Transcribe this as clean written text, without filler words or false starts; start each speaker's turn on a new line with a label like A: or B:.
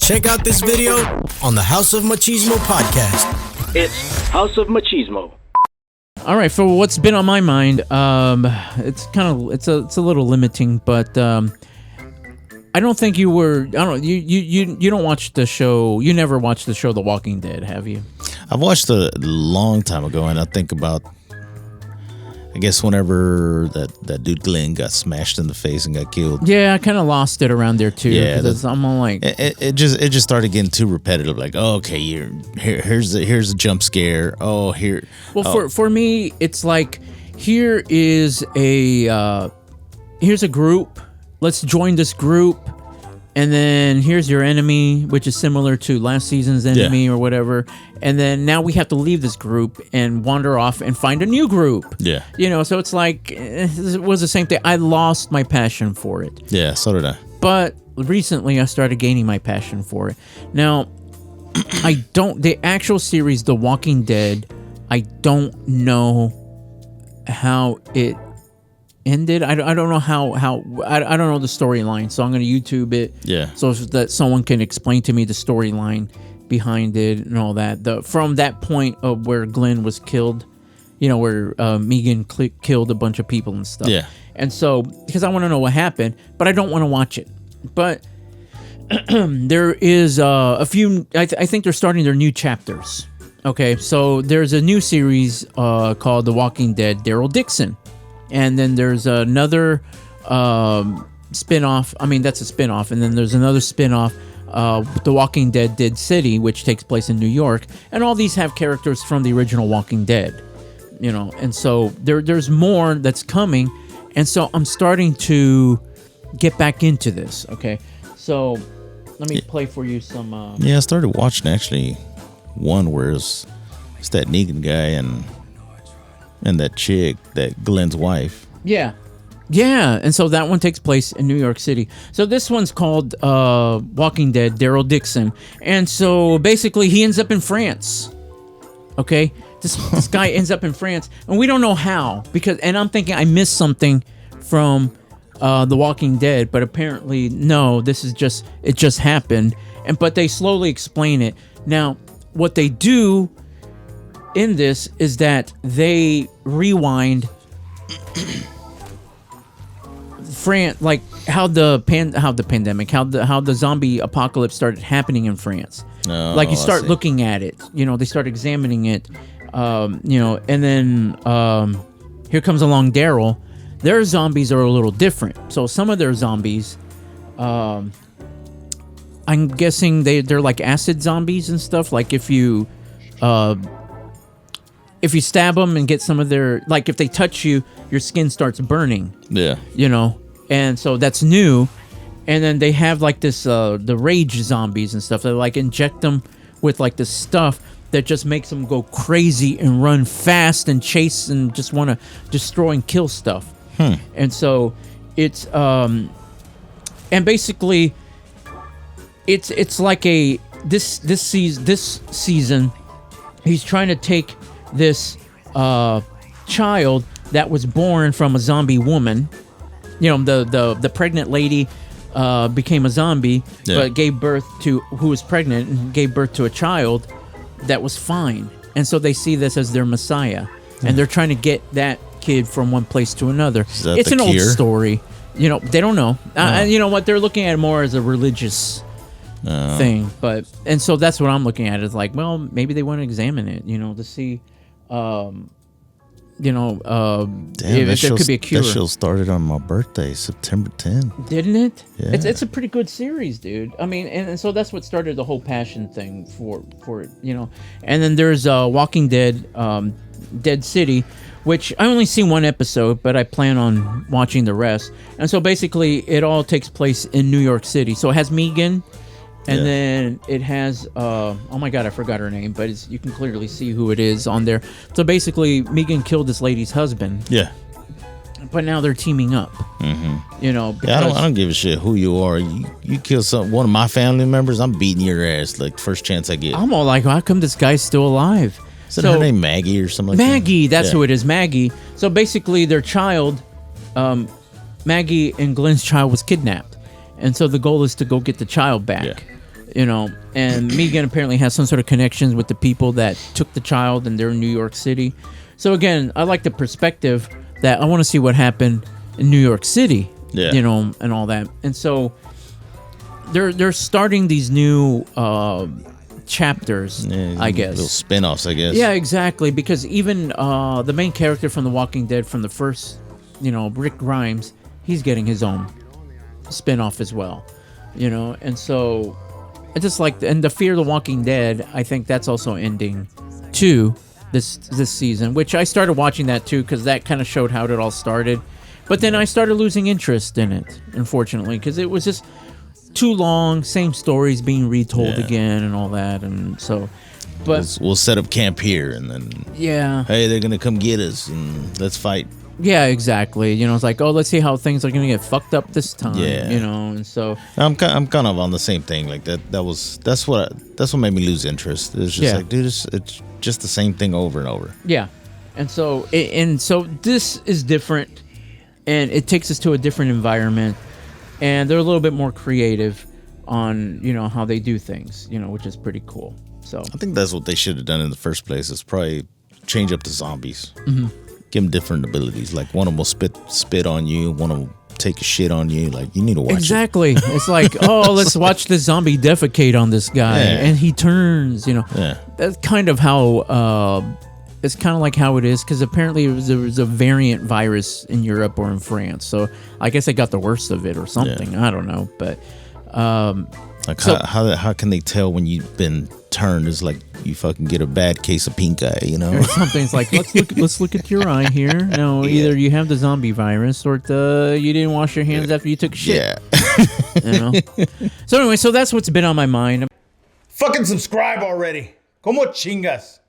A: Check out this video on the House of Machismo podcast. It's House of Machismo.
B: All right, for what's been on my mind, it's a little limiting, but I don't think you were. I don't. You don't watch the show. You never watched the show The Walking Dead, have you?
C: I've watched it a long time ago, and I think about, I guess, whenever that dude Glenn got smashed in the face and got killed.
B: Yeah, I kind of lost it around there too.
C: Yeah,
B: I'm all like,
C: it just started getting too repetitive. Like, oh, okay, here's a jump scare. Oh, here.
B: Well, for me, it's like here's a group. Let's join this group, and then here's your enemy, which is similar to last season's enemy or whatever. And then now we have to leave this group and wander off and find a new group.
C: Yeah.
B: So it's like, it was the same thing. I lost my passion for it.
C: Yeah, so did I.
B: But recently I started gaining my passion for it. Now, the actual series, The Walking Dead, I don't know how it ended. I don't know how I don't know the storyline, so I'm going to YouTube it.
C: Yeah.
B: So that someone can explain to me the storyline behind it and all that. From that point of where Glenn was killed, where Negan killed a bunch of people and stuff.
C: Yeah.
B: And so, because I want to know what happened, but I don't want to watch it. But there is a few. I think they're starting their new chapters. Okay, so there's a new series called The Walking Dead, Daryl Dixon. And then there's another spinoff. I mean, that's a spinoff. And then there's another spinoff, The Walking Dead Dead City, which takes place in New York. And all these have characters from the original Walking Dead. And so there's more that's coming. And so I'm starting to get back into this. Okay, so let me play for you some.
C: Yeah, I started watching actually one where it's that Negan guy and that chick, that Glenn's wife.
B: Yeah. And so that one takes place in New York City. So this one's called Walking Dead, Daryl Dixon. And so basically he ends up in France. Okay? This guy ends up in France. And we don't know how. And I'm thinking I missed something from The Walking Dead. But apparently, no, it just happened. But they slowly explain it. Now, what they do in this is that they rewind France, like how the zombie apocalypse started happening in France.
C: Oh,
B: like you start looking at it, they start examining it, and then here comes along Daryl. Their zombies are a little different. So some of their zombies, I'm guessing they're like acid zombies and stuff. Like if you stab them and get some of their, like if they touch you, your skin starts burning.
C: Yeah.
B: And so that's new. And then they have like this, the rage zombies and stuff. They like inject them with like this stuff that just makes them go crazy and run fast and chase and just want to destroy and kill stuff. And so it's, and basically it's like this season, he's trying to take this child that was born from a zombie woman. The pregnant lady became a zombie, but gave birth to, who was pregnant and gave birth to a child that was fine. And so they see this as their messiah. And they're trying to get that kid from one place to another. It's an old story. They don't know. You know what? They're looking at it more as a religious thing. And so that's what I'm looking at. Is like, well, maybe they want to examine it, to see... if there could be a cure.
C: That show started on my birthday, September 10th.
B: Didn't it?
C: Yeah.
B: It's a pretty good series, dude. I mean, and so that's what started the whole passion thing for it, And then there's Walking Dead, Dead City, which I only seen one episode, but I plan on watching the rest. And so basically, it all takes place in New York City. So it has Negan. And then it has, oh my God, I forgot her name, but you can clearly see who it is on there. So basically, Negan killed this lady's husband.
C: Yeah.
B: But now they're teaming up.
C: Mm-hmm. I don't give a shit who you are. You kill one of my family members, I'm beating your ass like first chance I get.
B: I'm all like, how come this guy's still alive?
C: Isn't her name Maggie or something like that?
B: Maggie, that's who it is, Maggie. So basically, their child, Maggie and Glenn's child was kidnapped. And so the goal is to go get the child back. you know, and Megan apparently has some sort of connections with the people that took the child, and they're in New York City. So again, I like the perspective that I want to see what happened in New York City, you know, and all that. And so they're starting these new chapters, I guess.
C: Little spinoffs, I guess.
B: Yeah, exactly. Because even the main character from The Walking Dead from the first, you know, Rick Grimes, he's getting his own spinoff as well, you know. And so I just like, and the Fear the Walking Dead, I think that's also ending too this season, which I started watching that too because that kind of showed how it all started. But then I started losing interest in it, unfortunately, because it was just too long, same stories being retold again and all that. And so, but
C: we'll set up camp here, and then hey, they're gonna come get us and let's fight.
B: Yeah, exactly. You know, it's like, oh, let's see how things are gonna get fucked up this time. Yeah, you know. And so
C: I'm kind of on the same thing. Like that's what made me lose interest. It's just like, dude, it's just the same thing over and over.
B: Yeah, and so this is different, and it takes us to a different environment, and they're a little bit more creative on, you know, how they do things, you know, which is pretty cool. So
C: I think that's what they should have done in the first place. Is probably change up the zombies. Mm-hmm. Give them different abilities. Like one of them will spit on you, one of them take a shit on you. Like, you need to watch
B: exactly. It's like, oh, let's watch the zombie defecate on this guy, and he turns. You know, that's kind of how. It's kind of like how it is, because apparently there was a variant virus in Europe or in France. So I guess they got the worst of it or something. Yeah. I don't know, but
C: like how can they tell when you've been turned? It's like you fucking get a bad case of pink eye, you know?
B: Or something's like, let's look at your eye here. No, either you have the zombie virus or you didn't wash your hands after you took a shit.
C: Yeah.
B: You know? So anyway, so that's what's been on my mind.
A: Fucking subscribe already. Como chingas.